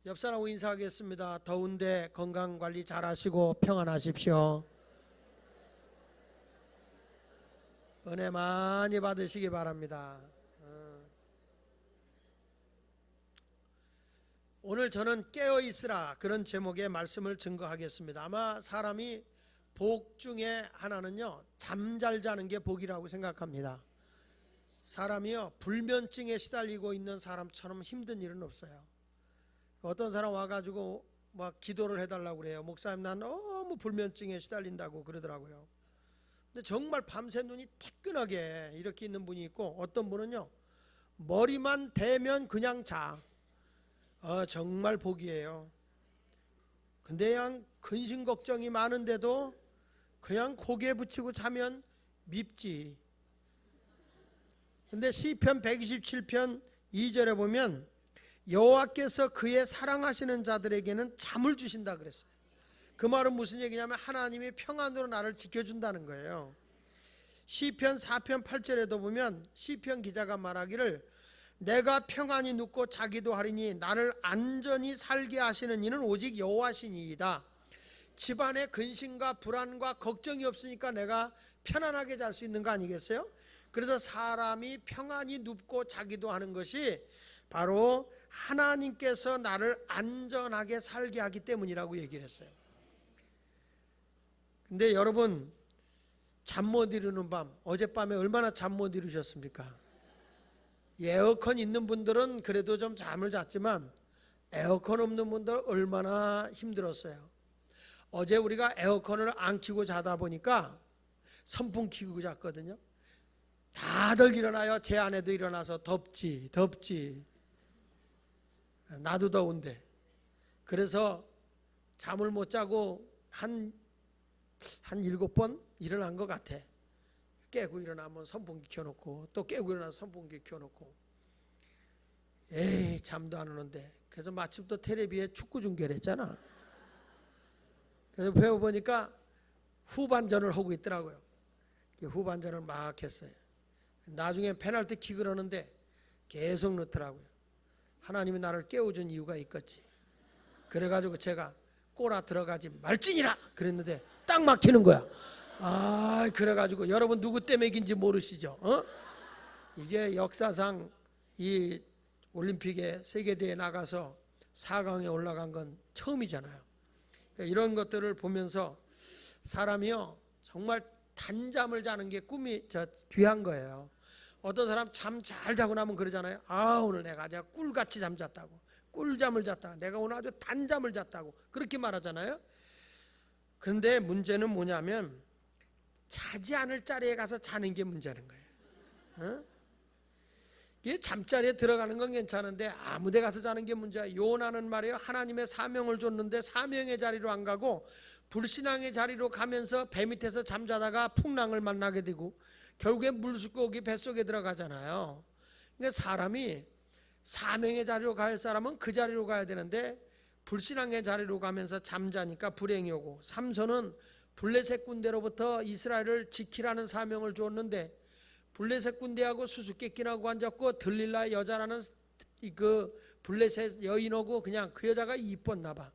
옆 사람하고 인사하겠습니다. 더운데 건강관리 잘 하시고 평안하십시오. 은혜 많이 받으시기 바랍니다. 오늘 저는 깨어있으라 그런 제목의 말씀을 증거하겠습니다. 아마 사람이 복 중에 하나는요, 잠잘 자는 게 복이라고 생각합니다. 사람이요, 불면증에 시달리고 있는 사람처럼 힘든 일은 없어요. 어떤 사람 와가지고 막 기도를 해달라고 그래요. 목사님, 난 너무 불면증에 시달린다고 그러더라고요. 근데 정말 밤새 눈이 뜨끈하게 이렇게 있는 분이 있고, 어떤 분은요, 머리만 대면 그냥 자. 정말 복이에요. 근데 그냥 근심 걱정이 많은데도 그냥 고개 붙이고 자면 밉지. 근데 시편 127편 2절에 보면 여호와께서 그의 사랑하시는 자들에게는 잠을 주신다 그랬어요. 그 말은 무슨 얘기냐면 하나님이 평안으로 나를 지켜준다는 거예요. 시편 4편 8절에도 보면 시편 기자가 말하기를 내가 평안히 눕고 자기도 하리니 나를 안전히 살게 하시는 이는 오직 여호와시니이다. 집안에 근심과 불안과 걱정이 없으니까 내가 편안하게 잘 수 있는 거 아니겠어요? 그래서 사람이 평안히 눕고 자기도 하는 것이 바로 하나님께서 나를 안전하게 살게 하기 때문이라고 얘기를 했어요. 근데 여러분, 잠 못 이루는 밤, 어젯밤에 얼마나 잠 못 이루셨습니까? 에어컨 있는 분들은 그래도 좀 잠을 잤지만 에어컨 없는 분들 얼마나 힘들었어요. 어제 우리가 에어컨을 안 켜고 자다 보니까 선풍 켜고 잤거든요. 다들 일어나요. 제 아내도 일어나서 덥지 나도 더운데. 그래서 잠을 못 자고 한 7번 일어난 것 같아. 깨고 일어나면 선풍기 켜놓고 또 깨고 일어나서 선풍기 켜놓고 에이 잠도 안 오는데. 그래서 마침 또 텔레비에 축구 중계를 했잖아. 그래서 배워보니까 후반전을 하고 있더라고요. 후반전을 막 했어요. 나중에 페널티 킥 그러는데 계속 넣더라고요. 하나님이 나를 깨워준 이유가 있겠지. 그래가지고 제가 꼬라 들어가지 말지니라 그랬는데 딱 막히는 거야. 그래가지고 여러분 누구 때문에 이긴지 모르시죠? 이게 역사상 이 올림픽에 세계대회에 나가서 4강에 올라간 건 처음이잖아요. 이런 것들을 보면서 사람이요, 정말 단잠을 자는 게 귀한 거예요. 어떤 사람 잠 잘 자고 나면 그러잖아요. 오늘 내가 아주 꿀같이 잠잤다고, 꿀잠을 잤다고, 내가 오늘 아주 단잠을 잤다고 그렇게 말하잖아요. 그런데 문제는 뭐냐면 자지 않을 자리에 가서 자는 게 문제는 거예요. 이게 잠자리에 들어가는 건 괜찮은데 아무 데 가서 자는 게 문제야. 요나는 말이에요, 하나님의 사명을 줬는데 사명의 자리로 안 가고 불신앙의 자리로 가면서 배 밑에서 잠자다가 풍랑을 만나게 되고 결국에 물고기 뱃속에 들어가잖아요. 그러니까 사람이 사명의 자리로 갈 사람은 그 자리로 가야 되는데 불신앙의 자리로 가면서 잠자니까 불행이 오고, 삼손은 블레셋 군대로부터 이스라엘을 지키라는 사명을 줬는데 블레셋 군대하고 수수께끼나고 앉았고 들릴라 여자라는 그 블레셋 여인하고 그냥 그 여자가 이뻤나 봐.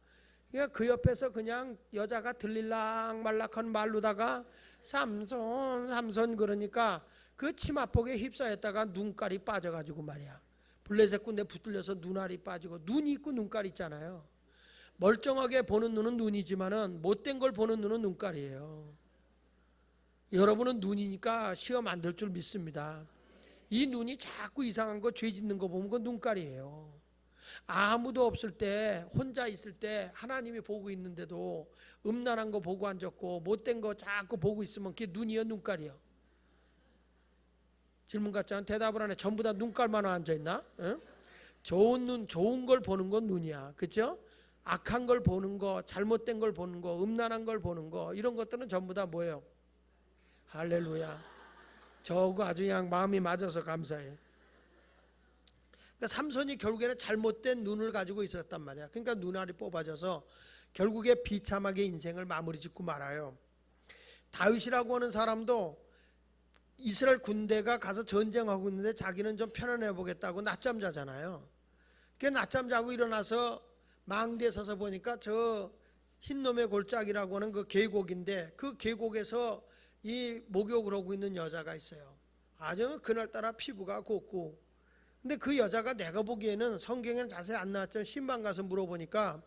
그러니까 그 옆에서 그냥 여자가 들릴락 말락한 말로다가 삼손 그러니까 그 치마폭에 휩싸였다가 눈깔이 빠져가지고 말이야. 블레셋 군대 붙들려서 눈알이 빠지고, 눈이 있고 눈깔이 있잖아요. 멀쩡하게 보는 눈은 눈이지만은 못된 걸 보는 눈은 눈깔이에요. 여러분은 눈이니까 시험 안 될 줄 믿습니다. 이 눈이 자꾸 이상한 거, 죄 짓는 거 보면 그건 눈깔이에요. 아무도 없을 때, 혼자 있을 때 하나님이 보고 있는데도 음란한 거 보고 앉았고 못된 거 자꾸 보고 있으면 그게 눈이요, 눈깔이요? 질문 같지 않아? 대답을 안 해. 전부 다 눈깔만 앉아있나? 응? 좋은 눈, 좋은 걸 보는 건 눈이야. 그렇죠? 악한 걸 보는 거, 잘못된 걸 보는 거, 음란한 걸 보는 거, 이런 것들은 전부 다 뭐예요? 할렐루야. 저거 아주 그냥 마음이 맞아서 감사해요. 그러니까 삼손이 결국에는 잘못된 눈을 가지고 있었단 말이야. 그러니까 눈알이 뽑아져서 결국에 비참하게 인생을 마무리 짓고 말아요. 다윗이라고 하는 사람도 이스라엘 군대가 가서 전쟁하고 있는데 자기는 좀 편안해 보겠다고 낮잠 자잖아요. 그 낮잠 자고 일어나서 망대에 서서 보니까 저 흰놈의 골짜기라고 하는 그 계곡인데, 그 계곡에서 이 목욕을 하고 있는 여자가 있어요. 아주 그날따라 피부가 곱고, 근데 그 여자가 내가 보기에는, 성경에는 자세히 안 나왔지만 신방 가서 물어보니까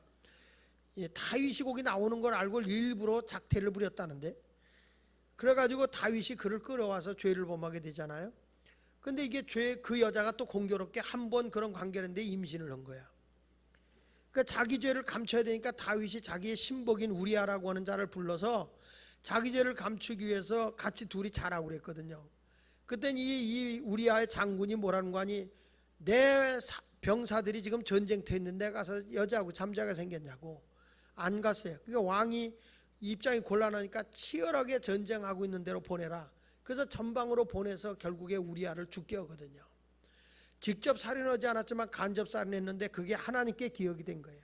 다윗이 거기 나오는 걸 알고 일부러 작태를 부렸다는데, 그래가지고 다윗이 그를 끌어와서 죄를 범하게 되잖아요. 근데 이게 그 여자가 또 공교롭게 한 번 그런 관계를 했는데 임신을 한 거야. 그러니까 자기 죄를 감춰야 되니까 다윗이 자기의 신복인 우리아라고 하는 자를 불러서 자기 죄를 감추기 위해서 같이 둘이 자라고 그랬거든요. 그땐 이 우리아의 장군이 뭐라는 거 아니, 내 병사들이 지금 전쟁터에 있는데 가서 여자하고 잠자게 생겼냐고. 안 갔어요. 그러니까 왕이 입장이 곤란하니까 치열하게 전쟁하고 있는 데로 보내라. 그래서 전방으로 보내서 결국에 우리아를 죽게 하거든요. 직접 살인하지 않았지만 간접 살인했는데 그게 하나님께 기억이 된 거예요.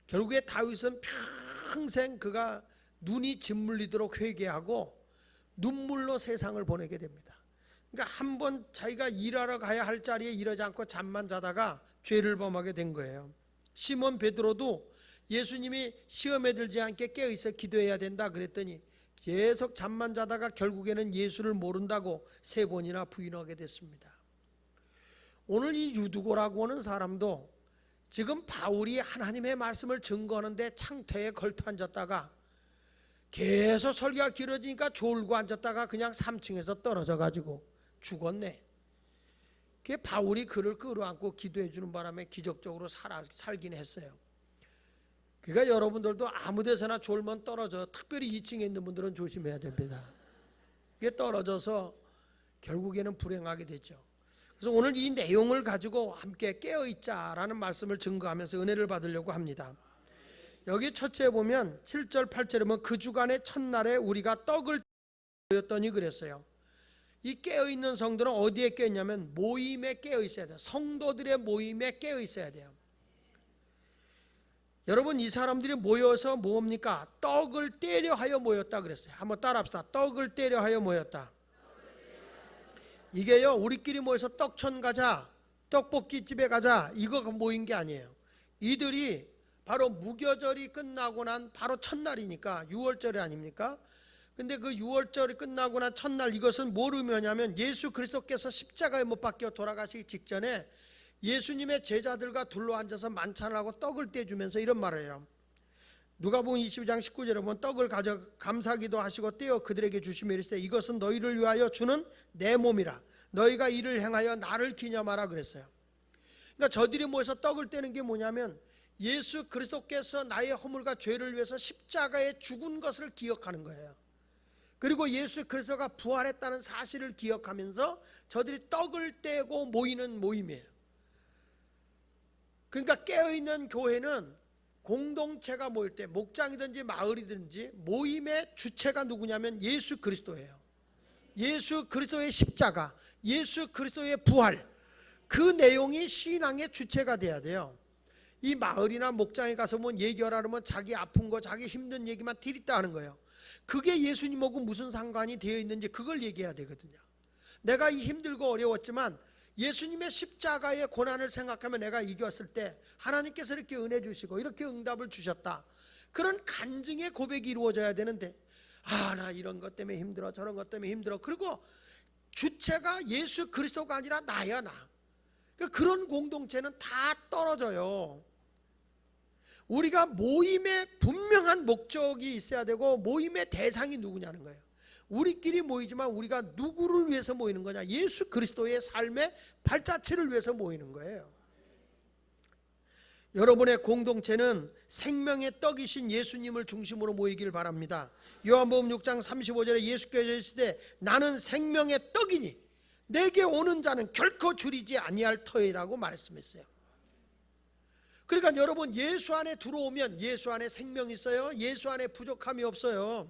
결국에 다윗은 평생 그가 눈이 짓물리도록 회개하고 눈물로 세상을 보내게 됩니다. 그러니까 한번 자기가 일하러 가야 할 자리에 일하지 않고 잠만 자다가 죄를 범하게 된 거예요. 시몬 베드로도 예수님이 시험에 들지 않게 깨어있어 기도해야 된다 그랬더니 계속 잠만 자다가 결국에는 예수를 모른다고 3번이나 부인하게 됐습니다. 오늘 이 유두고라고 하는 사람도 지금 바울이 하나님의 말씀을 증거하는데 창터에 걸터 앉았다가 계속 설교가 길어지니까 졸고 앉았다가 그냥 3층에서 떨어져 가지고 죽었네. 그게 바울이 그를 끌어안고 기도해 주는 바람에 기적적으로 살긴 했어요. 그러니까 여러분들도 아무 데서나 졸면 떨어져, 특별히 2층에 있는 분들은 조심해야 됩니다. 이게 떨어져서 결국에는 불행하게 되죠. 그래서 오늘 이 내용을 가지고 함께 깨어있자라는 말씀을 증거하면서 은혜를 받으려고 합니다. 여기 첫째 보면 7절 8절에 보면 그 주간의 첫날에 우리가 떡을 모였더니 그랬어요. 이 깨어있는 성도는 어디에 깨어있냐면 모임에 깨어있어야 돼요. 성도들의 모임에 깨어있어야 돼요. 여러분, 이 사람들이 모여서 뭡니까? 떡을 떼려 하여 모였다 그랬어요. 한번 따라합시다. 떡을 떼려 하여 모였다. 이게요, 우리끼리 모여서 떡천 가자, 떡볶이집에 가자, 이거 모인 게 아니에요. 이들이 바로 무교절이 끝나고 난 바로 첫날이니까 6월절이 아닙니까? 근데 그 6월절이 끝나고 난 첫날, 이것은 뭘 의미하냐면 예수 그리스도께서 십자가에 못 박혀 돌아가시기 직전에 예수님의 제자들과 둘러앉아서 만찬을 하고 떡을 떼주면서 이런 말을 해요. 누가복음 22장 19절에 보면 떡을 가져 감사기도 하시고 떼어 그들에게 주시며 이르시되 이것은 너희를 위하여 주는 내 몸이라. 너희가 이를 행하여 나를 기념하라 그랬어요. 그러니까 저들이 모여서 떡을 떼는 게 뭐냐면 예수 그리스도께서 나의 허물과 죄를 위해서 십자가에 죽은 것을 기억하는 거예요. 그리고 예수 그리스도가 부활했다는 사실을 기억하면서 저들이 떡을 떼고 모이는 모임이에요. 그러니까 깨어있는 교회는 공동체가 모일 때, 목장이든지 마을이든지 모임의 주체가 누구냐면 예수 그리스도예요. 예수 그리스도의 십자가, 예수 그리스도의 부활, 그 내용이 신앙의 주체가 돼야 돼요. 이 마을이나 목장에 가서 뭐 얘기하라면 자기 아픈 거, 자기 힘든 얘기만 디리다 하는 거예요. 그게 예수님하고 무슨 상관이 되어 있는지 그걸 얘기해야 되거든요. 내가 이 힘들고 어려웠지만 예수님의 십자가의 고난을 생각하면 내가 이겼을 때 하나님께서 이렇게 은혜 주시고 이렇게 응답을 주셨다, 그런 간증의 고백이 이루어져야 되는데, 나 이런 것 때문에 힘들어, 저런 것 때문에 힘들어, 그리고 주체가 예수 그리스도가 아니라 나야, 나. 그런 공동체는 다 떨어져요. 우리가 모임에 분명한 목적이 있어야 되고 모임의 대상이 누구냐는 거예요. 우리끼리 모이지만 우리가 누구를 위해서 모이는 거냐? 예수 그리스도의 삶의 발자취를 위해서 모이는 거예요. 여러분의 공동체는 생명의 떡이신 예수님을 중심으로 모이길 바랍니다. 요한복음 6장 35절에 예수께서 이르시되 나는 생명의 떡이니 내게 오는 자는 결코 줄이지 아니할 터이라고 말씀했어요. 그러니까 여러분, 예수 안에 들어오면 예수 안에 생명이 있어요. 예수 안에 부족함이 없어요.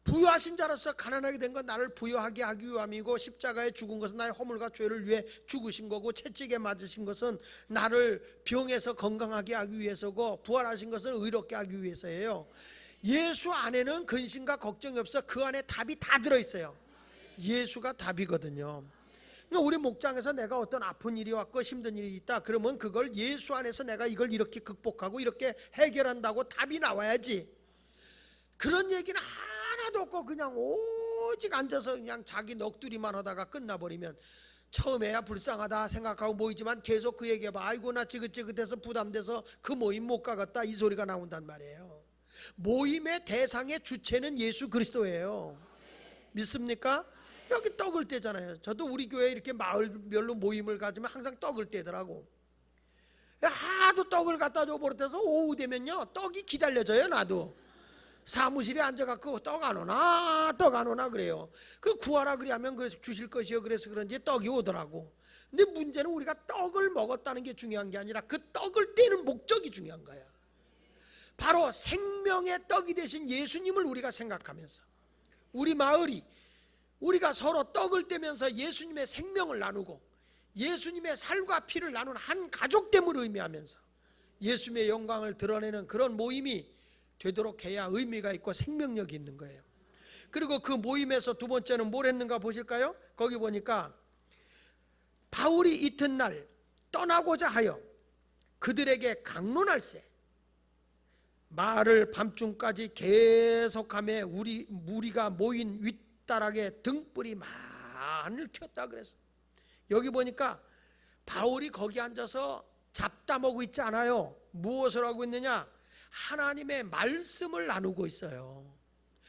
부유하신 자로서 가난하게 된 건 나를 부유하게 하기 위함이고, 십자가에 죽은 것은 나의 허물과 죄를 위해 죽으신 거고, 채찍에 맞으신 것은 나를 병에서 건강하게 하기 위해서고, 부활하신 것은 의롭게 하기 위해서예요. 예수 안에는 근심과 걱정이 없어. 그 안에 답이 다 들어있어요. 예수가 답이거든요. 그러니까 우리 목장에서 내가 어떤 아픈 일이 왔고 힘든 일이 있다 그러면 그걸 예수 안에서 내가 이걸 이렇게 극복하고 이렇게 해결한다고 답이 나와야지. 그런 얘기는 하나도 없고 그냥 오직 앉아서 그냥 자기 넋두리만 하다가 끝나버리면 처음에야 불쌍하다 생각하고 모이지만 계속 그 얘기해봐. 아이고 나 지긋지긋해서 부담돼서 그 모임 못 가겠다 이 소리가 나온단 말이에요. 모임의 대상의 주체는 예수 그리스도예요. 믿습니까? 여기 떡을 떼잖아요. 저도 우리 교회 이렇게 마을별로 모임을 가지면 항상 떡을 떼더라고. 하도 떡을 갖다 줘 버릇해서 오후 되면요 떡이 기다려져요. 나도 사무실에 앉아갖고 떡 안 오나 그래요. 그 구하라 그러면 그래서 주실 것이요 그래서 그런지 떡이 오더라고. 근데 문제는 우리가 떡을 먹었다는 게 중요한 게 아니라 그 떡을 떼는 목적이 중요한 거야. 바로 생명의 떡이 되신 예수님을 우리가 생각하면서 우리 마을이 우리가 서로 떡을 떼면서 예수님의 생명을 나누고 예수님의 살과 피를 나누는 한 가족됨을 의미하면서 예수님의 영광을 드러내는 그런 모임이 되도록 해야 의미가 있고 생명력이 있는 거예요. 그리고 그 모임에서 두 번째는 뭘 했는가 보실까요? 거기 보니까 바울이 이튿날 떠나고자 하여 그들에게 강론할세 말을 밤중까지 계속하며 우리 무리가 모인 윗다락에 등불이 많을 켰다 그랬어. 여기 보니까 바울이 거기 앉아서 잡담하고 있지 않아요. 무엇을 하고 있느냐? 하나님의 말씀을 나누고 있어요.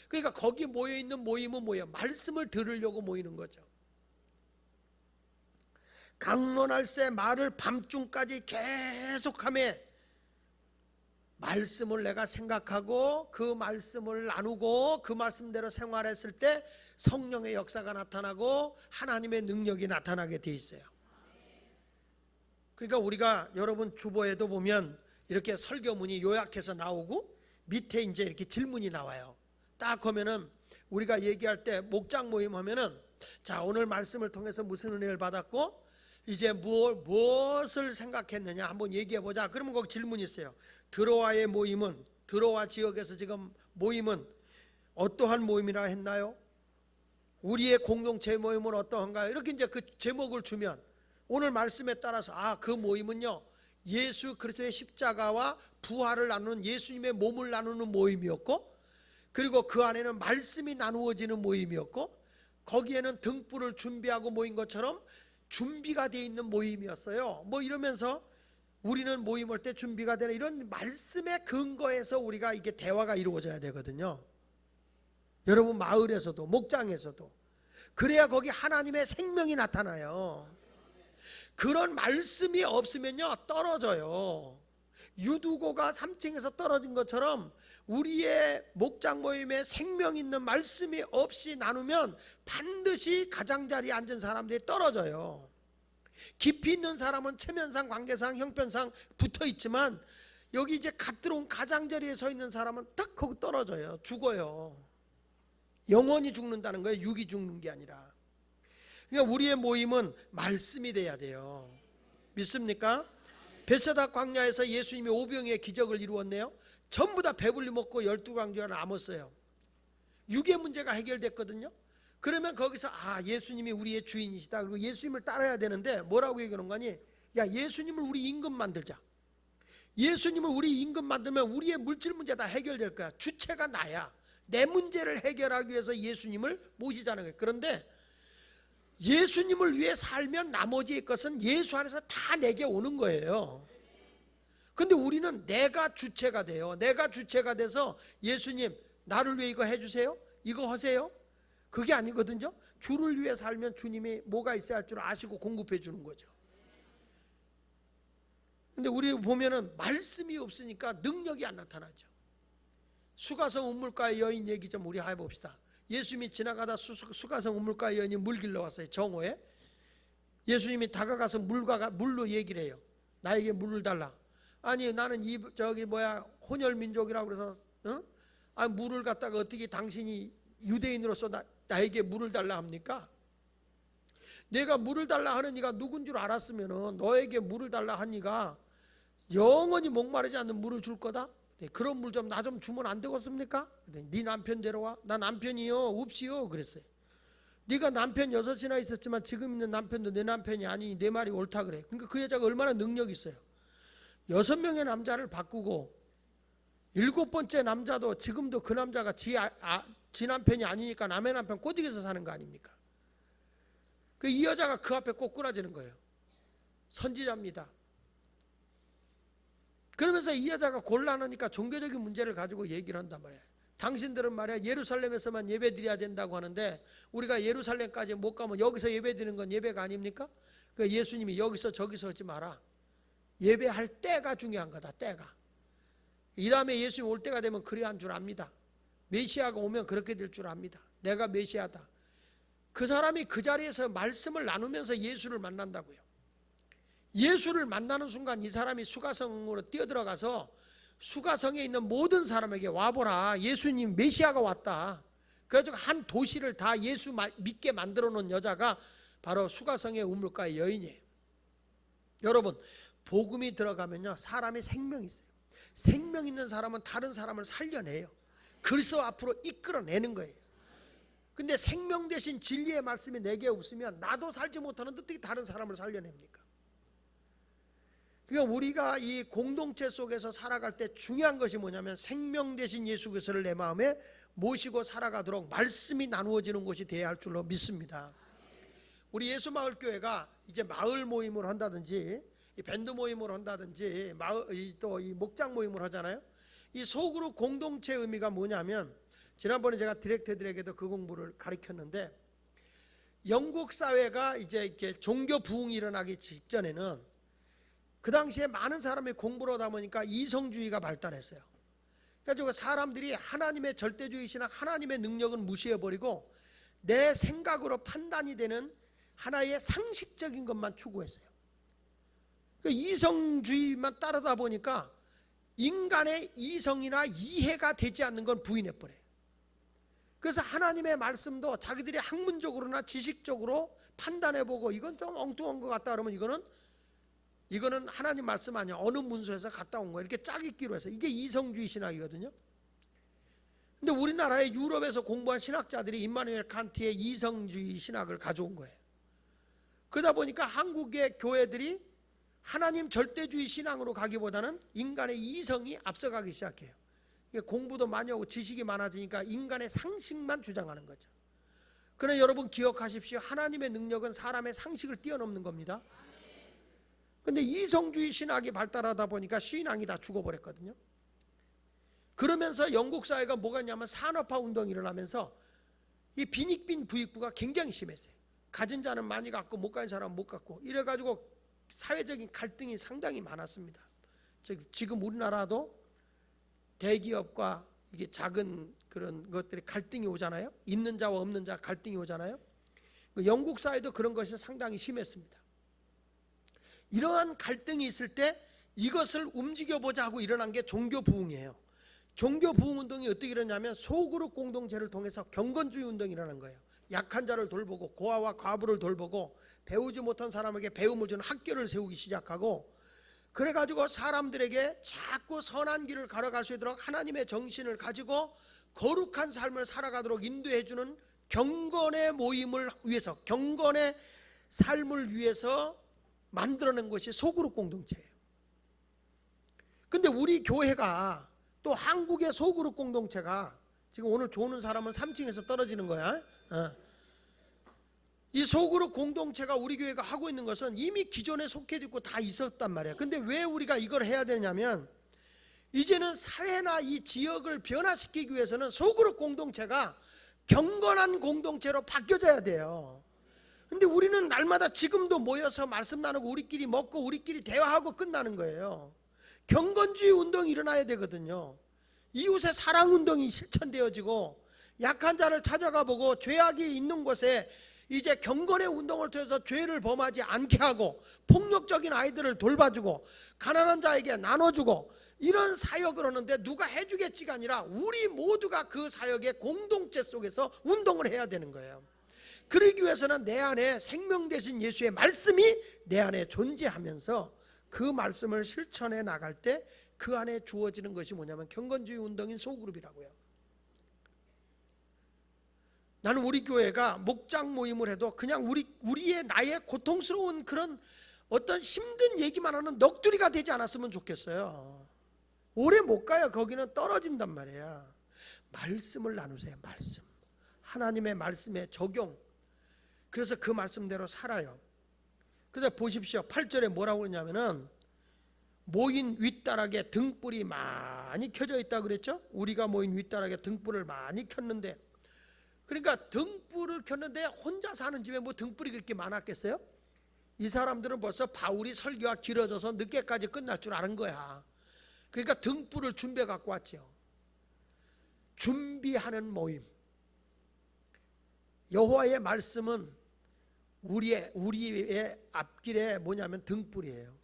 그러니까 거기 모여있는 모임은 뭐예요? 말씀을 들으려고 모이는 거죠. 강론할세 말을 밤중까지 계속하며 말씀을 내가 생각하고 그 말씀을 나누고 그 말씀대로 생활했을 때 성령의 역사가 나타나고 하나님의 능력이 나타나게 돼 있어요. 그러니까 우리가 여러분 주보에도 보면 이렇게 설교문이 요약해서 나오고 밑에 이제 이렇게 질문이 나와요. 딱 하면은 우리가 얘기할 때 목장 모임 하면은 자 오늘 말씀을 통해서 무슨 은혜를 받았고 이제 무엇을 생각했느냐 한번 얘기해 보자. 그러면 거기 질문이 있어요. 드로아의 모임은 드로아 지역에서 지금 모임은 어떠한 모임이라 했나요? 우리의 공동체 모임은 어떠한가요? 이렇게 이제 그 제목을 주면 오늘 말씀에 따라서 그 모임은요 예수 그리스도의 십자가와 부활을 나누는 예수님의 몸을 나누는 모임이었고 그리고 그 안에는 말씀이 나누어지는 모임이었고 거기에는 등불을 준비하고 모인 것처럼 준비가 되어 있는 모임이었어요. 뭐 이러면서 우리는 모임할 때 준비가 되는 이런 말씀의 근거에서 우리가 이게 대화가 이루어져야 되거든요. 여러분 마을에서도 목장에서도 그래야 거기 하나님의 생명이 나타나요. 그런 말씀이 없으면요 떨어져요. 유두고가 3층에서 떨어진 것처럼 우리의 목장 모임에 생명 있는 말씀이 없이 나누면 반드시 가장자리에 앉은 사람들이 떨어져요. 깊이 있는 사람은 체면상 관계상 형편상 붙어있지만 여기 이제 갓 들어온 가장자리에 서 있는 사람은 딱 거기 떨어져요. 죽어요. 영원히 죽는다는 거예요. 육이 죽는 게 아니라. 그러니까 우리의 모임은 말씀이 돼야 돼요. 믿습니까? 베세다 광야에서 예수님이 오병이의 기적을 이루었네요. 전부 다 배불리 먹고 12광주가 남았어요. 육의 문제가 해결됐거든요. 그러면 거기서 예수님이 우리의 주인이시다. 그리고 예수님을 따라야 되는데 뭐라고 얘기하는 거니? 야 예수님을 우리 임금 만들자. 예수님을 우리 임금 만들면 우리의 물질 문제 다 해결될 거야. 주체가 나야. 내 문제를 해결하기 위해서 예수님을 모시자는 거예요. 그런데 예수님을 위해 살면 나머지의 것은 예수 안에서 다 내게 오는 거예요. 근데 우리는 내가 주체가 돼요. 내가 주체가 돼서 예수님 나를 위해 이거 해주세요. 이거 하세요. 그게 아니거든요. 주를 위해 살면 주님이 뭐가 있어야 할 줄 아시고 공급해 주는 거죠. 근데 우리 보면은 말씀이 없으니까 능력이 안 나타나죠. 수가성 운물가의 여인 얘기 좀 우리 해봅시다. 예수님이 지나가다 수가성 운물가의 여인이 물 길러 왔어요. 정오에. 예수님이 다가가서 물로 얘기를 해요. 나에게 물을 달라. 아니 나는 혼혈 민족이라고 그래서 물을 갖다가 어떻게 당신이 유대인으로서 나에게 물을 달라 합니까? 내가 물을 달라 하는 이가 누군 줄 알았으면 너에게 물을 달라 한 이가 영원히 목마르지 않는 물을 줄 거다. 그런 물 좀 나 좀 주면 안 되겠습니까? 네 남편 데려와. 나 남편이요 없이요 그랬어요. 네가 남편 6이나 있었지만 지금 있는 남편도 내 남편이 아니니 내 말이 옳다 그래. 그러니까 그 여자가 얼마나 능력이 있어요. 6명의 남자를 바꾸고 7번째 남자도 지금도 그 남자가 지 남편이 아니니까 남의 남편 꼬드겨서 사는 거 아닙니까? 이 여자가 그 앞에 꼬꾸라지는 거예요. 선지자입니다. 그러면서 이 여자가 곤란하니까 종교적인 문제를 가지고 얘기를 한단 말이에요. 당신들은 말이야 예루살렘에서만 예배 드려야 된다고 하는데 우리가 예루살렘까지 못 가면 여기서 예배 드리는 건 예배가 아닙니까? 그러니까 예수님이 여기서 저기서 하지 마라. 예배할 때가 중요한 거다. 때가. 이 다음에 예수님 올 때가 되면 그래야 한 줄 압니다. 메시아가 오면 그렇게 될 줄 압니다. 내가 메시아다. 그 사람이 그 자리에서 말씀을 나누면서 예수를 만난다고요. 예수를 만나는 순간 이 사람이 수가성으로 뛰어들어가서 수가성에 있는 모든 사람에게 와보라. 예수님 메시아가 왔다. 그래서 한 도시를 다 예수 믿게 만들어 놓은 여자가 바로 수가성의 우물가의 여인이에요. 여러분, 복음이 들어가면요 사람의 생명이 있어요. 생명 있는 사람은 다른 사람을 살려내요. 그리스도 앞으로 이끌어내는 거예요. 근데 생명 대신 진리의 말씀이 내게 없으면 나도 살지 못하는데 어떻게 다른 사람을 살려냅니까? 그러니까 우리가 이 공동체 속에서 살아갈 때 중요한 것이 뭐냐면 생명 대신 예수 그리스도를 내 마음에 모시고 살아가도록 말씀이 나누어지는 곳이 되어야 할 줄로 믿습니다. 우리 예수마을교회가 이제 마을 모임을 한다든지 이 밴드 모임을 한다든지 또 이 목장 모임을 하잖아요. 이 소그룹 공동체 의미가 뭐냐면 지난번에 제가 디렉터들에게도 그 공부를 가르쳤는데 영국 사회가 이제 이렇게 종교 부흥이 일어나기 직전에는 그 당시에 많은 사람이 공부를 하다 보니까 이성주의가 발달했어요. 그래서 사람들이 하나님의 절대주의 신학, 하나님의 능력은 무시해버리고 내 생각으로 판단이 되는 하나의 상식적인 것만 추구했어요. 이성주의만 따르다 보니까 인간의 이성이나 이해가 되지 않는 건 부인해버려요. 그래서 하나님의 말씀도 자기들이 학문적으로나 지식적으로 판단해보고 이건 좀 엉뚱한 것 같다 그러면 이거는 하나님 말씀 아니야. 어느 문서에서 갔다 온 거야. 이렇게 짝 읽기로 해서 이게 이성주의 신학이거든요. 근데 우리나라의 유럽에서 공부한 신학자들이 임마누엘 칸트의 이성주의 신학을 가져온 거예요. 그러다 보니까 한국의 교회들이 하나님 절대주의 신앙으로 가기보다는 인간의 이성이 앞서가기 시작해요. 공부도 많이 하고 지식이 많아지니까 인간의 상식만 주장하는 거죠. 그러나 여러분 기억하십시오. 하나님의 능력은 사람의 상식을 뛰어넘는 겁니다. 근데 이성주의 신학이 발달하다 보니까 신앙이 다 죽어버렸거든요. 그러면서 영국 사회가 뭐가 있냐면 산업화 운동이 일어나면서 이 빈익빈 부익부가 굉장히 심했어요. 가진 자는 많이 갖고 못 가진 사람은 못 갖고 이래가지고 사회적인 갈등이 상당히 많았습니다. 지금 우리나라도 대기업과 이게 작은 그런 것들이 갈등이 오잖아요. 있는 자와 없는 자 갈등이 오잖아요. 영국 사회도 그런 것이 상당히 심했습니다. 이러한 갈등이 있을 때 이것을 움직여보자 하고 일어난 게 종교 부흥이에요. 종교 부흥 운동이 어떻게 일어나냐면 소그룹 공동체를 통해서 경건주의 운동이 일어난 거예요. 약한 자를 돌보고 고아와 과부를 돌보고 배우지 못한 사람에게 배움을 주는 학교를 세우기 시작하고 그래가지고 사람들에게 자꾸 선한 길을 걸어갈 수 있도록 하나님의 정신을 가지고 거룩한 삶을 살아가도록 인도해주는 경건의 모임을 위해서 경건의 삶을 위해서 만들어낸 것이 소그룹 공동체예요. 근데 우리 교회가 또 한국의 소그룹 공동체가 지금 오늘 좋은 사람은 3층에서 떨어지는 거야. 이 소그룹 공동체가 우리 교회가 하고 있는 것은 이미 기존에 속해 있고 다 있었단 말이야. 근데 왜 우리가 이걸 해야 되냐면 이제는 사회나 이 지역을 변화시키기 위해서는 소그룹 공동체가 경건한 공동체로 바뀌어져야 돼요. 근데 우리는 날마다 지금도 모여서 말씀 나누고 우리끼리 먹고 우리끼리 대화하고 끝나는 거예요. 경건주의 운동이 일어나야 되거든요. 이웃의 사랑 운동이 실천되어지고 약한 자를 찾아가 보고 죄악이 있는 곳에 이제 경건의 운동을 통해서 죄를 범하지 않게 하고 폭력적인 아이들을 돌봐주고 가난한 자에게 나눠주고 이런 사역을 하는데 누가 해주겠지가 아니라 우리 모두가 그 사역의 공동체 속에서 운동을 해야 되는 거예요. 그러기 위해서는 내 안에 생명 되신 예수의 말씀이 내 안에 존재하면서 그 말씀을 실천해 나갈 때 그 안에 주어지는 것이 뭐냐면 경건주의 운동인 소그룹이라고요. 나는 우리 교회가 목장 모임을 해도 그냥 우리의 나의 고통스러운 그런 어떤 힘든 얘기만 하는 넋두리가 되지 않았으면 좋겠어요. 오래 못 가요. 거기는 떨어진단 말이야. 말씀을 나누세요. 말씀. 하나님의 말씀에 적용. 그래서 그 말씀대로 살아요. 그래서 보십시오. 8절에 뭐라고 그러냐면은 모인 윗다락에 등불이 많이 켜져 있다 그랬죠? 우리가 모인 윗다락에 등불을 많이 켰는데, 그러니까 등불을 켰는데 혼자 사는 집에 뭐 등불이 그렇게 많았겠어요? 이 사람들은 벌써 바울이 설교가 길어져서 늦게까지 끝날 줄 아는 거야. 그러니까 등불을 준비해 갖고 왔죠. 준비하는 모임. 여호와의 말씀은 우리의 앞길에 뭐냐면 등불이에요.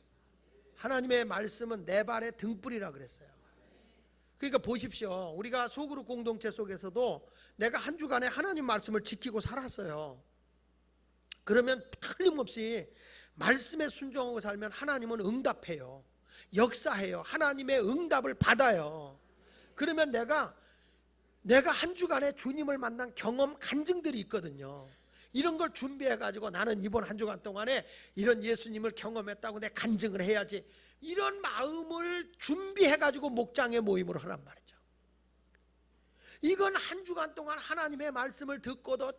하나님의 말씀은 내 발의 등불이라 그랬어요. 그러니까 보십시오. 우리가 소그룹 공동체 속에서도 내가 한 주간에 하나님 말씀을 지키고 살았어요. 그러면 틀림없이 말씀에 순종하고 살면 하나님은 응답해요. 역사해요. 하나님의 응답을 받아요. 그러면 내가 한 주간에 주님을 만난 경험, 간증들이 있거든요. 이런 걸 준비해가지고 나는 이번 한 주간 동안에 이런 예수님을 경험했다고 내 간증을 해야지, 이런 마음을 준비해가지고 목장의 모임으로 하란 말이죠. 이건 한 주간 동안 하나님의 말씀을 듣고도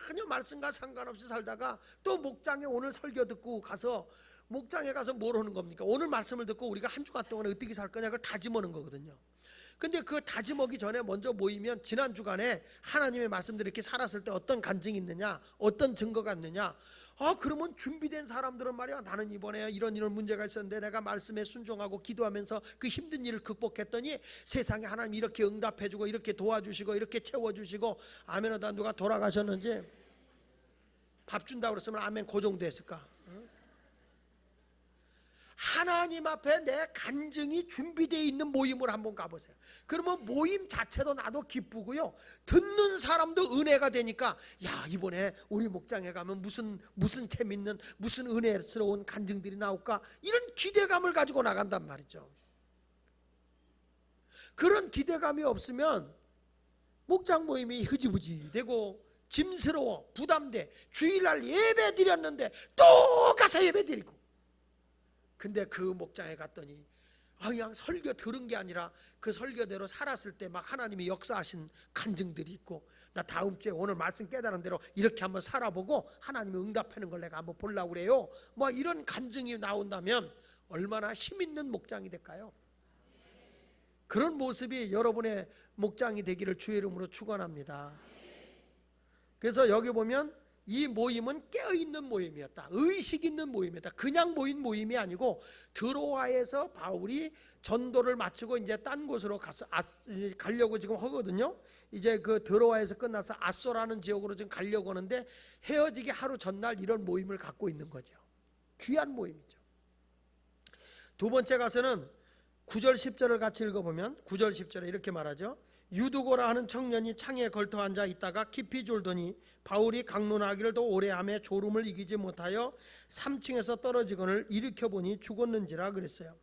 전혀 말씀과 상관없이 살다가 또 목장에 오늘 설교 듣고 가서 목장에 가서 뭘 하는 겁니까? 오늘 말씀을 듣고 우리가 한 주간 동안 어떻게 살 거냐, 그걸 다짐하는 거거든요. 근데 그 다짐하기 전에 먼저 모이면 지난 주간에 하나님의 말씀들이 이렇게 살았을 때 어떤 간증이 있느냐, 어떤 증거가 있느냐. 그러면 준비된 사람들은 말이야, 나는 이번에 이런 문제가 있었는데 내가 말씀에 순종하고 기도하면서 그 힘든 일을 극복했더니 세상에 하나님 이렇게 응답해주고 이렇게 도와주시고 이렇게 채워주시고, 아멘하다. 누가 돌아가셨는지 밥 준다고 그랬으면 아멘 그 정도 했을까? 하나님 앞에 내 간증이 준비되어 있는 모임을 한번 가보세요. 그러면 모임 자체도 나도 기쁘고요, 듣는 사람도 은혜가 되니까, 야, 이번에 우리 목장에 가면 무슨 재밌는, 무슨 은혜스러운 간증들이 나올까, 이런 기대감을 가지고 나간단 말이죠. 그런 기대감이 없으면 목장 모임이 흐지부지 되고 짐스러워, 부담돼. 주일날 예배 드렸는데 또 가서 예배 드리고. 근데 그 목장에 갔더니 그냥 설교 들은 게 아니라 그 설교대로 살았을 때 막 하나님이 역사하신 간증들이 있고, 나 다음 주에 오늘 말씀 깨달은 대로 이렇게 한번 살아보고 하나님이 응답하는 걸 내가 한번 보려고 그래요. 뭐 이런 간증이 나온다면 얼마나 힘 있는 목장이 될까요? 그런 모습이 여러분의 목장이 되기를 주의 이름으로 축원합니다. 그래서 여기 보면 이 모임은 깨어있는 모임이었다. 의식 있는 모임이었다. 그냥 모인 모임이 아니고 드로아에서 바울이 전도를 마치고 이제 딴 곳으로 가려고 지금 하거든요. 이제 그 드로아에서 끝나서 아소라는 지역으로 지금 가려고 하는데 헤어지기 하루 전날 이런 모임을 갖고 있는 거죠. 귀한 모임이죠. 두 번째 가서는 9절 10절을 같이 읽어보면 9절 10절에 이렇게 말하죠. 유두고라 하는 청년이 창에 걸터 앉아 있다가 깊이 졸더니 바울이 강론하기를 더 오래 하며 졸음을 이기지 못하여 3층에서 떨어지거늘 일으켜보니 죽었는지라 그랬어요.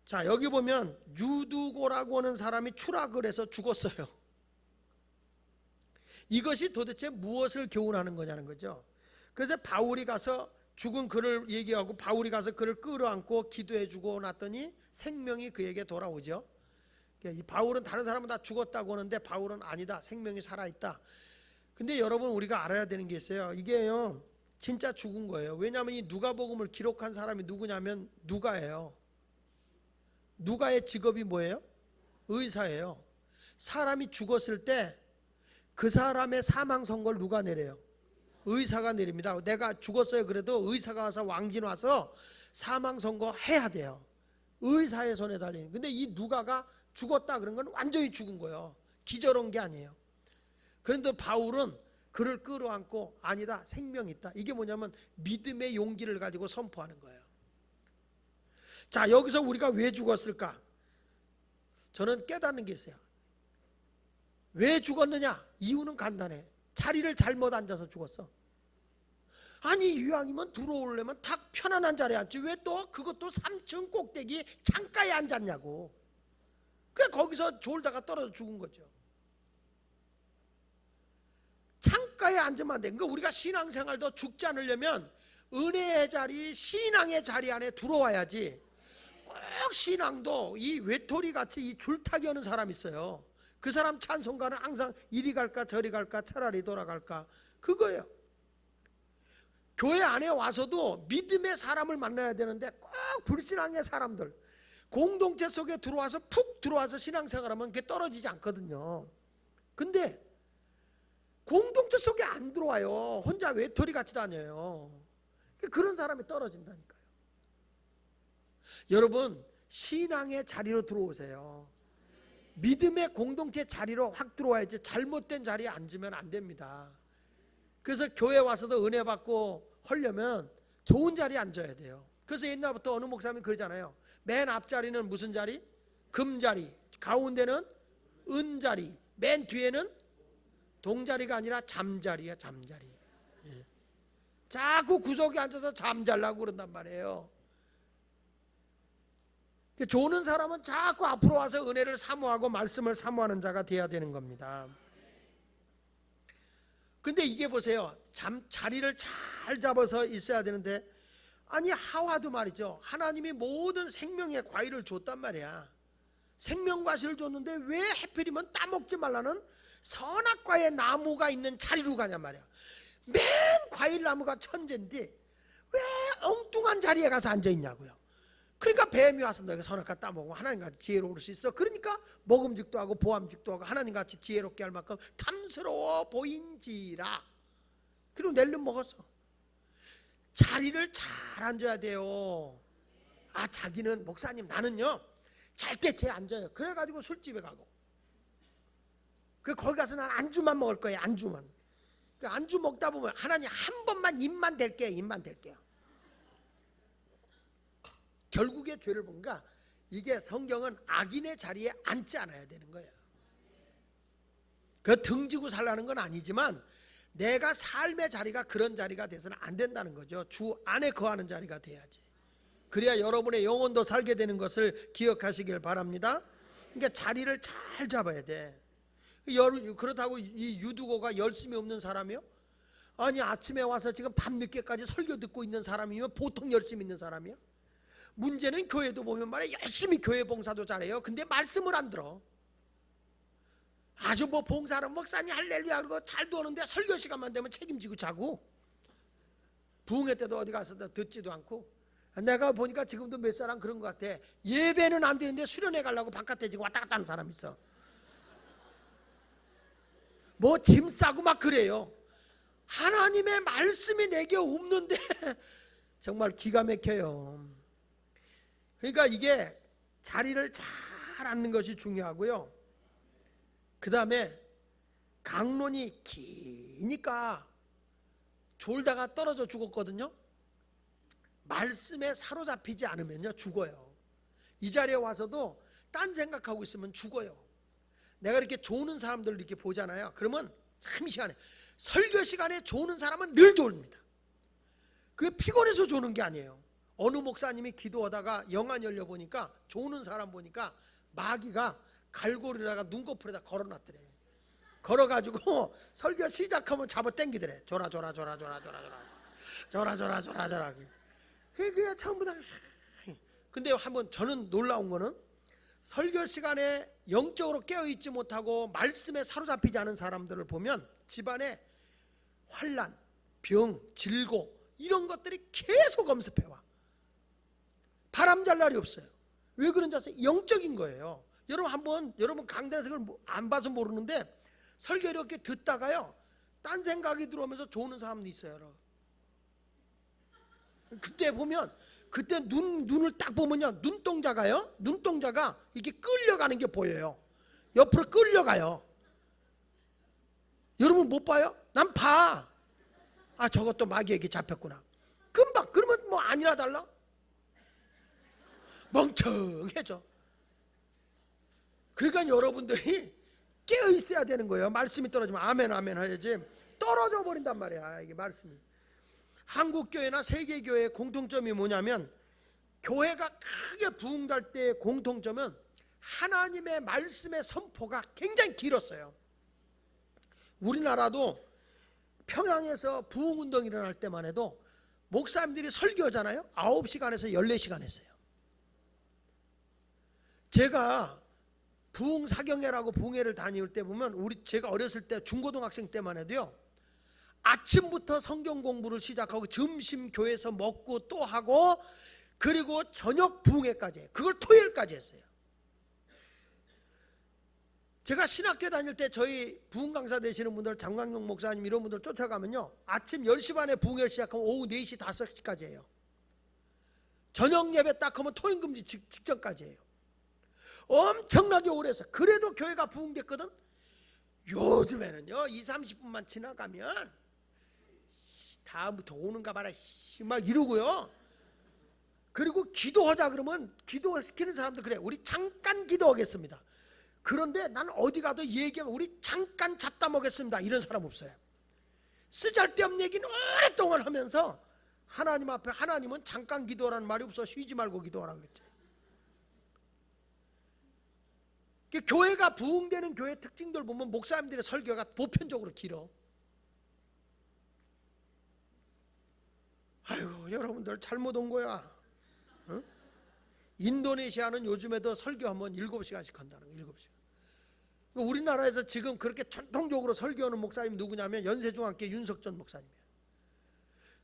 자, 여기 보면 유두고라고 하는 사람이 추락을 해서 죽었어요. 이것이 도대체 무엇을 교훈하는 거냐는 거죠. 그래서 바울이 가서 죽은 그를 얘기하고 바울이 가서 그를 끌어안고 기도해주고 났더니 생명이 그에게 돌아오죠. 이 바울은 다른 사람은 다 죽었다고 하는데 바울은 아니다, 생명이 살아있다. 근데 여러분, 우리가 알아야 되는 게 있어요. 이게요 진짜 죽은 거예요. 왜냐하면 이 누가복음을 기록한 사람이 누구냐면 누가예요. 누가의 직업이 뭐예요? 의사예요. 사람이 죽었을 때 그 사람의 사망 선고를 누가 내려요? 의사가 내립니다. 내가 죽었어요 그래도 의사가 와서 왕진 와서 사망 선고 해야 돼요. 의사의 손에 달리는. 근데 이 누가가 죽었다 그런 건 완전히 죽은 거예요. 기절한 게 아니에요. 그런데 바울은 그를 끌어안고 아니다, 생명이 있다. 이게 뭐냐면 믿음의 용기를 가지고 선포하는 거예요. 자, 여기서 우리가 왜 죽었을까? 저는 깨닫는 게 있어요. 왜 죽었느냐? 이유는 간단해. 자리를 잘못 앉아서 죽었어. 아니, 이왕이면 들어오려면 딱 편안한 자리에 앉지 왜 또 그것도 3층 꼭대기 창가에 앉았냐고. 그래 거기서 졸다가 떨어져 죽은 거죠. 창가에 앉으면 안 돼. 그러니까 우리가 신앙생활도 죽지 않으려면 은혜의 자리, 신앙의 자리 안에 들어와야지. 꼭 신앙도 이 외톨이 같이 이 줄타기 하는 사람 있어요. 그 사람 찬송가는 항상 이리 갈까 저리 갈까 차라리 돌아갈까 그거예요. 교회 안에 와서도 믿음의 사람을 만나야 되는데 꼭 불신앙의 사람들 공동체 속에 들어와서 푹 들어와서 신앙생활하면 그게 떨어지지 않거든요. 근데 공동체 속에 안 들어와요. 혼자 외톨이 같이 다녀요. 그런 사람이 떨어진다니까요. 여러분 신앙의 자리로 들어오세요. 믿음의 공동체 자리로 확 들어와야지 잘못된 자리에 앉으면 안 됩니다. 그래서 교회 와서도 은혜 받고 하려면 좋은 자리에 앉아야 돼요. 그래서 옛날부터 어느 목사님이 그러잖아요. 맨 앞자리는 무슨 자리? 금자리. 가운데는 은자리. 맨 뒤에는 동자리가 아니라 잠자리야. 잠자리. 예. 자꾸 구석에 앉아서 잠잘라고 그런단 말이에요. 조는 사람은 자꾸 앞으로 와서 은혜를 사모하고 말씀을 사모하는 자가 돼야 되는 겁니다. 근데 이게 보세요. 자리를 잘 잡아서 있어야 되는데 아니 하와도 말이죠. 하나님이 모든 생명의 과일을 줬단 말이야. 생명과실을 줬는데 왜 하필이면 따먹지 말라는 선악과의 나무가 있는 자리로 가냔 말이야. 맨 과일나무가 천재인데 왜 엉뚱한 자리에 가서 앉아있냐고요. 그러니까 뱀이 와서 너희가 선악과 따먹으면 하나님같이 지혜로울 수 있어. 그러니까 먹음직도 하고 보암직도 하고 하나님같이 지혜롭게 할 만큼 탐스러워 보인지라. 그리고 낼름 먹었어. 자리를 잘 앉아야 돼요. 아 자기는 목사님 나는요 잘게 제 앉아요. 그래가지고 술집에 가고 거기 가서 난 안주만 먹을 거예요. 안주만. 안주 먹다 보면 하나님 한 번만 입만 댈게요. 입만 댈게요. 결국에 죄를 본가 이게 성경은 악인의 자리에 앉지 않아야 되는 거예요. 그 등지고 살라는 건 아니지만 내가 삶의 자리가 그런 자리가 돼서는 안 된다는 거죠. 주 안에 거하는 자리가 돼야지. 그래야 여러분의 영혼도 살게 되는 것을 기억하시길 바랍니다. 그러니까 자리를 잘 잡아야 돼. 그렇다고 이 유두고가 열심히 없는 사람이요? 아니 아침에 와서 지금 밤늦게까지 설교 듣고 있는 사람이면 보통 열심히 있는 사람이야? 문제는 교회도 보면 말이야 열심히 교회 봉사도 잘해요. 근데 말씀을 안 들어. 아주 뭐 봉사는 목사님 할렐루야 그러고 잘도 오는데 설교 시간만 되면 책임지고 자고 부흥회 때도 어디 가서 듣지도 않고. 내가 보니까 지금도 몇 사람 그런 것 같아. 예배는 안 되는데 수련회 가려고 바깥에 지금 왔다 갔다 하는 사람 있어. 뭐 짐 싸고 막 그래요. 하나님의 말씀이 내게 없는데 정말 기가 막혀요. 그러니까 이게 자리를 잘 앉는 것이 중요하고요. 그 다음에 강론이 기니까 졸다가 떨어져 죽었거든요. 말씀에 사로잡히지 않으면요 죽어요. 이 자리에 와서도 딴 생각하고 있으면 죽어요. 내가 이렇게 조는 사람들을 이렇게 보잖아요. 그러면 참 희한해. 설교 시간에 조는 사람은 늘 졸립니다. 그게 피곤해서 조는 게 아니에요. 어느 목사님이 기도하다가 영안 열려보니까 조는 사람 보니까 마귀가 갈고리에다가 눈꺼풀에다 걸어놨더래. 걸어가지고 설교 시작하면 잡아 당기더래. 졸아. 그게 전부 다. 근데 한번 저는 놀라운 거는 설교 시간에 영적으로 깨어있지 못하고 말씀에 사로잡히지 않은 사람들을 보면 집안에 환난, 병, 질고 이런 것들이 계속 엄습해와. 바람 잘 날이 없어요. 왜 그런지 아세요? 영적인 거예요. 여러분 강대석을 안 봐서 모르는데 설교 이렇게 듣다가요 딴 생각이 들어오면서 조는 사람도 있어요. 여러분. 그때 보면 그때 눈을 딱 보면요 눈동자가 이렇게 끌려가는 게 보여요. 옆으로 끌려가요. 여러분 못 봐요? 난 봐. 아 저것도 마귀에게 잡혔구나. 금방. 그러면 뭐 아니나 달라? 멍청해져. 그러니까 여러분들이 깨어 있어야 되는 거예요. 말씀이 떨어지면 아멘 해야지. 떨어져 버린단 말이야 이게 말씀이. 한국교회나 세계교회의 공통점이 뭐냐면 교회가 크게 부흥할 때의 공통점은 하나님의 말씀의 선포가 굉장히 길었어요. 우리나라도 평양에서 부흥운동이 일어날 때만 해도 목사님들이 설교하잖아요. 9시간에서 14시간 했어요. 제가 부흥사경회라고 부흥회를 다닐 때 보면 제가 어렸을 때 중고등학생 때만 해도요, 아침부터 성경 공부를 시작하고 점심 교회에서 먹고 또 하고 그리고 저녁 부흥회까지 해요. 그걸 토요일까지 했어요. 제가 신학교 다닐 때 저희 부흥 강사 되시는 분들, 장광용 목사님 이런 분들 쫓아가면요, 아침 10시 반에 부흥회 시작하면 오후 4시 5시까지 해요. 저녁 예배 딱 하면 토임금지 직전까지 해요. 엄청나게 오래 했어. 그래도 교회가 부흥됐거든. 요즘에는요 2, 30분만 지나가면 다음부터 오는가 봐라 막 이러고요. 그리고 기도하자 그러면 기도시키는 사람도 그래. 우리 잠깐 기도하겠습니다. 그런데 난 어디 가도 얘기하면 우리 잠깐 잡담하겠습니다 이런 사람 없어요. 쓰잘데없는 얘기는 오랫동안 하면서 하나님 앞에, 하나님은 잠깐 기도하라는 말이 없어. 쉬지 말고 기도하라 그랬지. 교회가 부흥되는 교회 특징들 보면 목사님들의 설교가 보편적으로 길어. 아이고 여러분들 잘못 온 거야. 어? 인도네시아는 요즘에도 설교하면 7시간씩 한다는 거야. 7시간. 우리나라에서 지금 그렇게 전통적으로 설교하는 목사님이 누구냐면 연세중앙교회 윤석전 목사님이에요.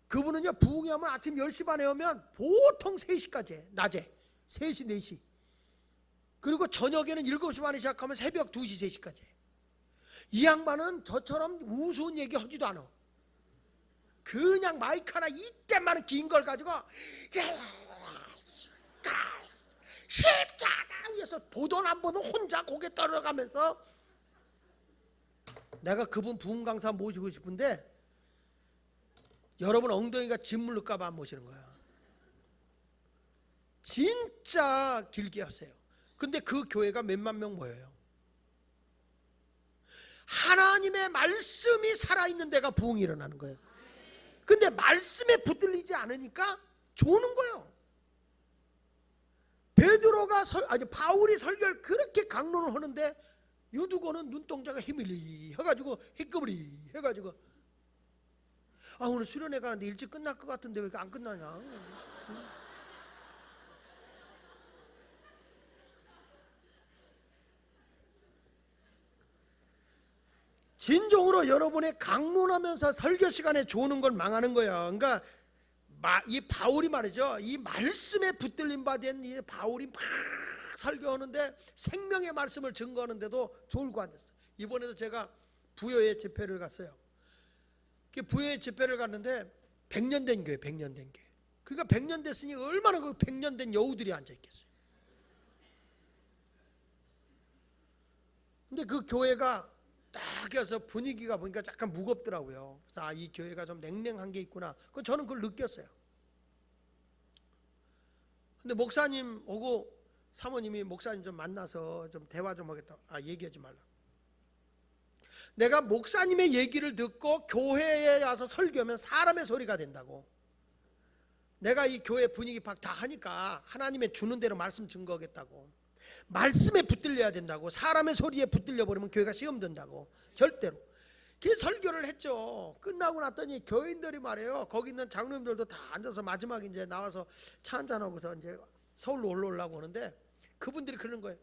그분은요 부흥회 하면 아침 10시 반에 오면 보통 3시까지 해. 낮에 3시 4시. 그리고 저녁에는 7시 반에 시작하면 새벽 2시 3시까지 해. 이 양반은 저처럼 우스운 얘기 하지도 않아. 그냥 마이크 하나 이때만 긴 걸 가지고 십자가 위에서 보던 안 보던 혼자 고개 떨어가면서, 내가 그분 부흥 강사 모시고 싶은데 여러분 엉덩이가 짓물릴까 봐 안 모시는 거야. 진짜 길게 하세요. 근데 그 교회가 몇만 명 모여요. 하나님의 말씀이 살아있는 데가 부흥이 일어나는 거예요. 근데 말씀에 붙들리지 않으니까 조는 거예요. 베드로가 바울이 설교를 그렇게 강론을 하는데 유두고는 눈동자가 히밀리 해가지고 히끄브리 해가지고 오늘 수련회 가는데 일찍 끝날 것 같은데 왜 안 끝나냐. 진정으로 여러분의 강론하면서 설교 시간에 조는 걸 망하는 거예요. 그러니까 이 바울이 말이죠, 이 말씀에 붙들림 받은 이 바울이 막 설교하는데 생명의 말씀을 증거하는데도 졸고 앉았어요. 이번에도 제가 부여의 집회를 갔어요. 그 부여의 집회를 갔는데 100년 된 교회, 100년 된 교회. 그러니까 100년 됐으니 얼마나 그 100년 된 여우들이 앉아 있겠어요. 근데 그 교회가 딱 해서 분위기가 보니까 약간 무겁더라고요. 그래서 이 교회가 좀 냉랭한 게 있구나. 저는 그걸 느꼈어요. 근데 목사님 오고 사모님이 목사님 좀 만나서 좀 대화 좀 하겠다. 얘기하지 말라. 내가 목사님의 얘기를 듣고 교회에 와서 설교하면 사람의 소리가 된다고. 내가 이 교회 분위기 다 하니까 하나님의 주는 대로 말씀 증거하겠다고. 말씀에 붙들려야 된다고. 사람의 소리에 붙들려 버리면 교회가 시험 든다고. 절대로. 그 설교를 했죠. 끝나고 났더니 교인들이 말해요. 거기 있는 장로님들도 다 앉아서 마지막에 이제 나와서 차 한잔하고서 이제 서울로 올라오려고 하는데 그분들이 그러는 거예요.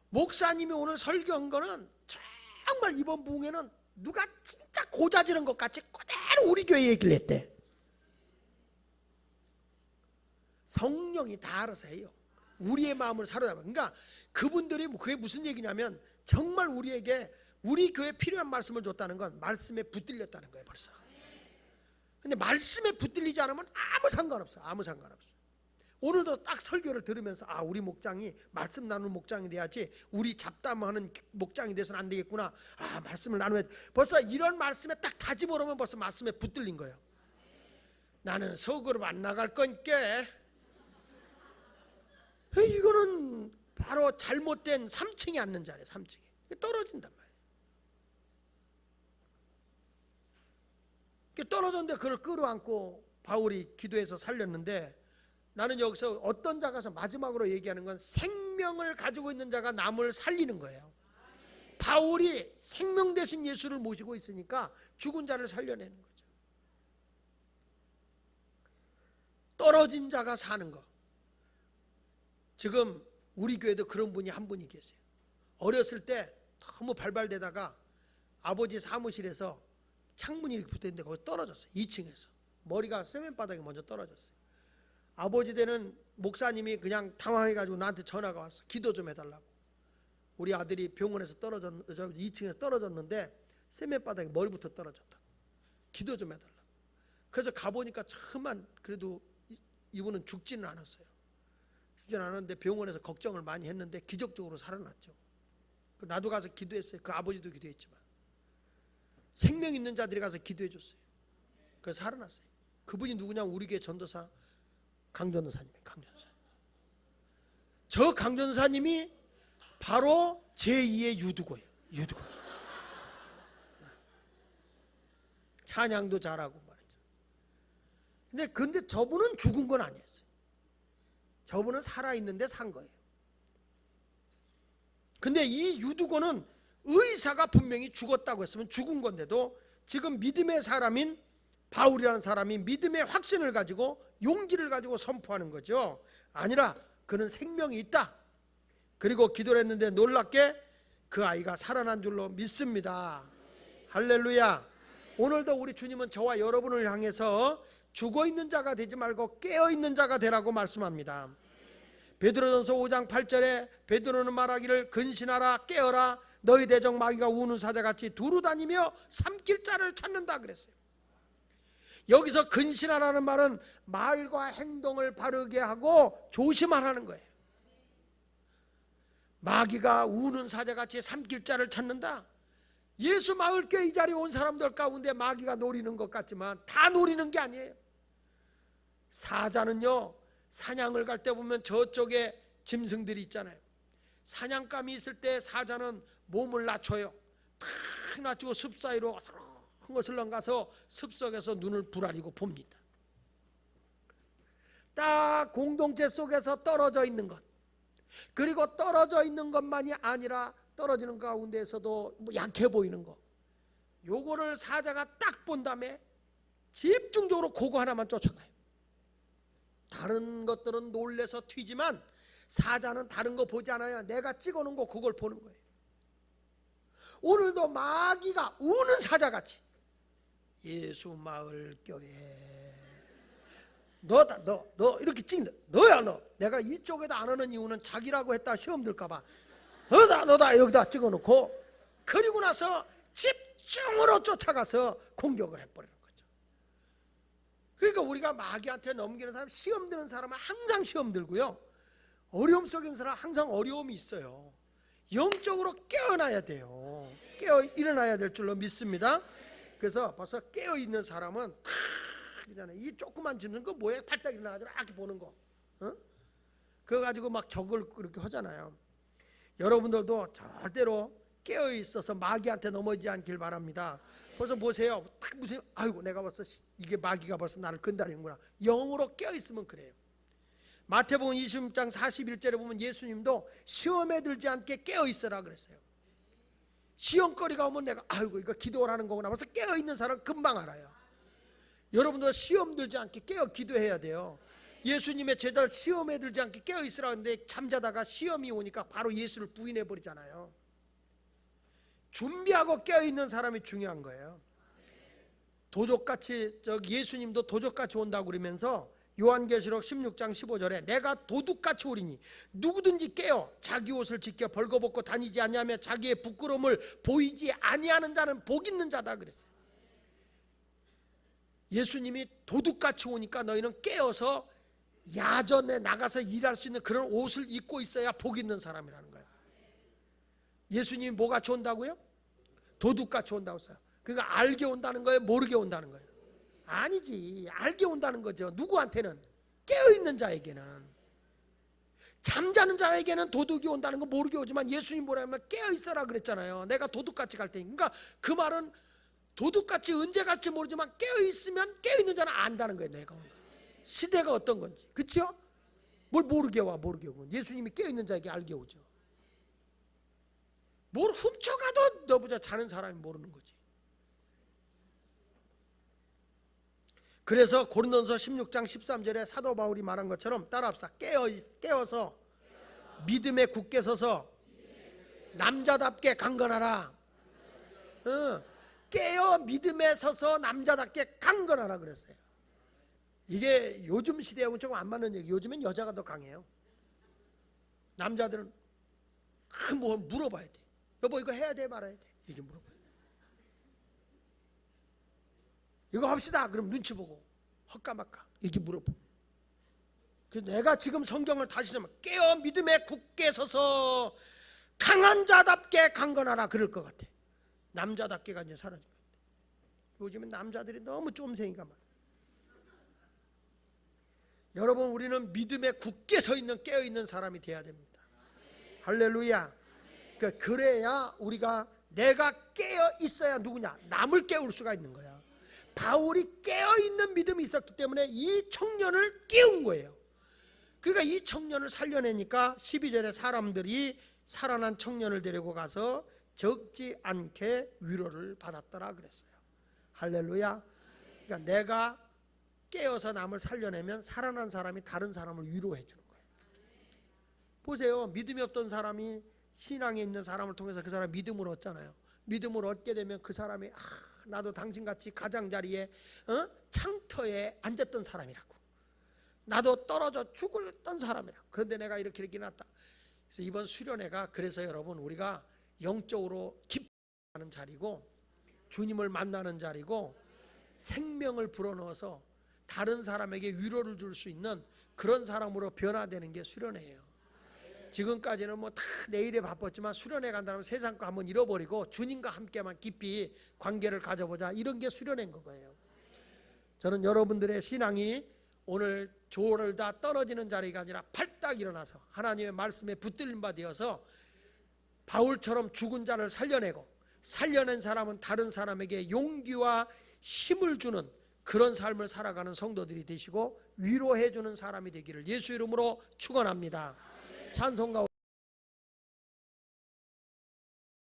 목사님이 오늘 설교한 거는 정말 이번 부흥회는 누가 진짜 고자지른 것 같이 그대로 우리 교회 얘기를 했대. 성령이 다 알아서 해요. 우리의 마음을 사로잡아. 그러니까 그분들이 그게 무슨 얘기냐면 정말 우리에게 우리 교회에 필요한 말씀을 줬다는 건 말씀에 붙들렸다는 거예요 벌써. 근데 말씀에 붙들리지 않으면 아무 상관없어. 아무 상관없어. 오늘도 딱 설교를 들으면서 우리 목장이 말씀 나누는 목장이 돼야지, 우리 잡담하는 목장이 돼서는 안 되겠구나. 말씀을 나눠야 돼. 벌써 이런 말씀에 딱 다짐을 하면 벌써 말씀에 붙들린 거예요. 나는 서그룹 안 나갈 거니까. 이거는 바로 잘못된 3층에 앉는 자리에 3층에 떨어진단 말이에요. 떨어졌는데 그걸 끌어안고 바울이 기도해서 살렸는데, 나는 여기서 어떤 자가 서 마지막으로 얘기하는 건 생명을 가지고 있는 자가 남을 살리는 거예요. 바울이 생명 대신 예수를 모시고 있으니까 죽은 자를 살려내는 거죠. 떨어진 자가 사는 거. 지금 우리 교회도 그런 분이 한 분이 계세요. 어렸을 때 너무 발발되다가 아버지 사무실에서 창문이 이렇게 붙어있는데 거기 떨어졌어요. 2층에서 머리가 세면바닥에 먼저 떨어졌어요. 아버지 되는 목사님이 그냥 당황해가지고 나한테 전화가 왔어. 기도 좀 해달라고. 우리 아들이 병원에서 2층에서 떨어졌는데 세면바닥에 머리부터 떨어졌다. 기도 좀 해달라고. 그래서 가보니까 처음만 그래도 이분은 죽지는 않았어요. 죽지는 않았는데 병원에서 걱정을 많이 했는데 기적적으로 살아났죠. 나도 가서 기도했어요. 그 아버지도 기도했지만 생명 있는 자들이 가서 기도해 줬어요. 그래서 살아났어요. 그분이 누구냐면 우리 교회 전도사 강전도사님이에요. 강전도사. 저 강전도사님이 바로 제2의 유두고예요. 유두고. 찬양도 잘하고 말이죠. 근데 저분은 죽은 건 아니었어요. 저분은 살아있는데 산 거예요. 근데 이 유두고는 의사가 분명히 죽었다고 했으면 죽은 건데도 지금 믿음의 사람인 바울이라는 사람이 믿음의 확신을 가지고 용기를 가지고 선포하는 거죠. 아니라 그는 생명이 있다. 그리고 기도를 했는데 놀랍게 그 아이가 살아난 줄로 믿습니다. 할렐루야. 오늘도 우리 주님은 저와 여러분을 향해서 죽어있는 자가 되지 말고 깨어있는 자가 되라고 말씀합니다. 베드로전서 5장 8절에 베드로는 말하기를 근신하라 깨어라 너희 대적 마귀가 우는 사자같이 두루 다니며 삼킬 자를 찾는다 그랬어요. 여기서 근신하라는 말은 말과 행동을 바르게 하고 조심하라는 거예요. 마귀가 우는 사자같이 삼킬 자를 찾는다. 예수 마을교회 이 자리에 온 사람들 가운데 마귀가 노리는 것 같지만 다 노리는 게 아니에요. 사자는요 사냥을 갈 때 보면 저쪽에 짐승들이 있잖아요. 사냥감이 있을 때 사자는 몸을 낮춰요. 탁 낮추고 숲 사이로 어슬렁어슬렁 가서 숲속에서 눈을 부라리고 봅니다. 딱 공동체 속에서 떨어져 있는 것, 그리고 떨어져 있는 것만이 아니라 떨어지는 가운데에서도 약해 보이는 것, 요거를 사자가 딱 본 다음에 집중적으로 그거 하나만 쫓아가요. 다른 것들은 놀래서 튀지만 사자는 다른 거 보지 않아요. 내가 찍어놓은 거 그걸 보는 거예요. 오늘도 마귀가 우는 사자같이 예수 마을 교회 너다 너 이렇게 찍는다. 너야 너. 내가 이쪽에다 안 하는 이유는 자기라고 했다 시험 들까봐 너다 여기다 찍어놓고 그리고 나서 집중으로 쫓아가서 공격을 해버리는 거죠. 그러니까 우리가 마귀한테 넘기는 사람, 시험 드는 사람은 항상 시험 들고요, 어려움 속에 있는 사람은 항상 어려움이 있어요. 영적으로 깨어나야 돼요. 깨어 일어나야 될 줄로 믿습니다. 그래서 벌써 깨어있는 사람은 탁 이러잖아요. 이 조그만 짐승 거 뭐야? 팔딱 일어나가지고 이렇게 보는 거, 그거 가지고 막 적을 그렇게 하잖아요. 여러분들도 절대로 깨어있어서 마귀한테 넘어지지 않길 바랍니다. 벌써 보세요. 딱 무슨 아이고 내가 벌써 이게 마귀가 벌써 나를 건드리는구나. 영으로 깨어있으면 그래요. 마태복음 26장 41절에 보면 예수님도 시험에 들지 않게 깨어있으라 그랬어요. 시험거리가 오면 내가 아이고 이거 기도하라는 거구나. 벌써 깨어있는 사람 금방 알아요. 여러분도 시험 들지 않게 깨어 기도해야 돼요. 예수님의 제자를 시험에 들지 않게 깨어있으라 하는데 잠자다가 시험이 오니까 바로 예수를 부인해 버리잖아요. 준비하고 깨어있는 사람이 중요한 거예요. 도둑같이 예수님도 도둑같이 온다고 그러면서 요한계시록 16장 15절에 내가 도둑같이 오리니 누구든지 깨어 자기 옷을 지켜 벌거벗고 다니지 아니하며 자기의 부끄러움을 보이지 아니하는 자는 복 있는 자다 그랬어요. 예수님이 도둑같이 오니까 너희는 깨어서 야전에 나가서 일할 수 있는 그런 옷을 입고 있어야 복 있는 사람이라는 거예요. 예수님이 뭐같이 온다고요? 도둑같이 온다고 했어요. 그러니까 알게 온다는 거예요? 모르게 온다는 거예요? 아니지, 알게 온다는 거죠. 누구한테는? 깨어있는 자에게는. 잠자는 자에게는 도둑이 온다는 거 모르게 오지만 예수님 뭐라면 깨어있어라 그랬잖아요. 내가 도둑같이 갈 테니까. 그러니까 그 말은 도둑같이 언제 갈지 모르지만 깨어있으면 깨어있는 자는 안다는 거예요. 내가 오는 거. 시대가 어떤 건지. 그렇죠? 뭘 모르게 와. 모르게 오면 예수님이 깨어있는 자에게 알게 오죠. 뭘 훔쳐가도 너보다 자는 사람이 모르는 거지. 그래서 고린도전서 16장 13절에 사도 바울이 말한 것처럼 따라합시다. 깨어서 믿음에 굳게 서서 남자답게 강건하라. 깨어 믿음에 서서 남자답게 강건하라 그랬어요. 이게 요즘 시대하고 조금 안 맞는 얘기. 요즘엔 여자가 더 강해요. 남자들은 뭐 물어봐야 돼. 여보 이거 해야 돼 말아야 돼. 이렇게 물어봐요. 이거 합시다. 그럼 눈치 보고 헛까마까 이렇게 물어봐. 그래서 내가 지금 성경을 다시 보면 깨어 믿음에 굳게 서서 강한 자답게 강건하라 그럴 것 같아. 남자답게가 이제 사라진 것 같아. 요즘은 남자들이 너무 쫌생이가 많아. 여러분 우리는 믿음에 굳게 서 있는 깨어 있는 사람이 돼야 됩니다. 할렐루야. 그래야 우리가 내가 깨어 있어야 누구냐? 남을 깨울 수가 있는 거야. 바울이 깨어 있는 믿음이 있었기 때문에 이 청년을 깨운 거예요. 그러니까 이 청년을 살려내니까 12절에 사람들이 살아난 청년을 데리고 가서 적지 않게 위로를 받았더라 그랬어요. 할렐루야. 그러니까 내가 깨어서 남을 살려내면 살아난 사람이 다른 사람을 위로해 주는 거예요. 보세요. 믿음이 없던 사람이 신앙에 있는 사람을 통해서 그 사람이 믿음을 얻잖아요. 믿음을 얻게 되면 그 사람이 나도 당신같이 가장자리에 창터에 앉았던 사람이라고. 나도 떨어져 죽었던 사람이라고. 그런데 내가 이렇게 났다. 그래서 이번 수련회가 그래서 여러분 우리가 영적으로 기뻐하는 자리고 주님을 만나는 자리고 생명을 불어넣어서 다른 사람에게 위로를 줄 수 있는 그런 사람으로 변화되는 게 수련회예요. 지금까지는 뭐 다 내일에 바빴지만 수련회 간다면 세상 거 한번 잃어버리고 주님과 함께만 깊이 관계를 가져보자, 이런 게 수련회인 거예요. 저는 여러분들의 신앙이 오늘 졸다 떨어지는 자리가 아니라 발딱 일어나서 하나님의 말씀에 붙들린 바 되어서 바울처럼 죽은 자를 살려내고 살려낸 사람은 다른 사람에게 용기와 힘을 주는 그런 삶을 살아가는 성도들이 되시고 위로해 주는 사람이 되기를 예수 이름으로 축원합니다. 찬송가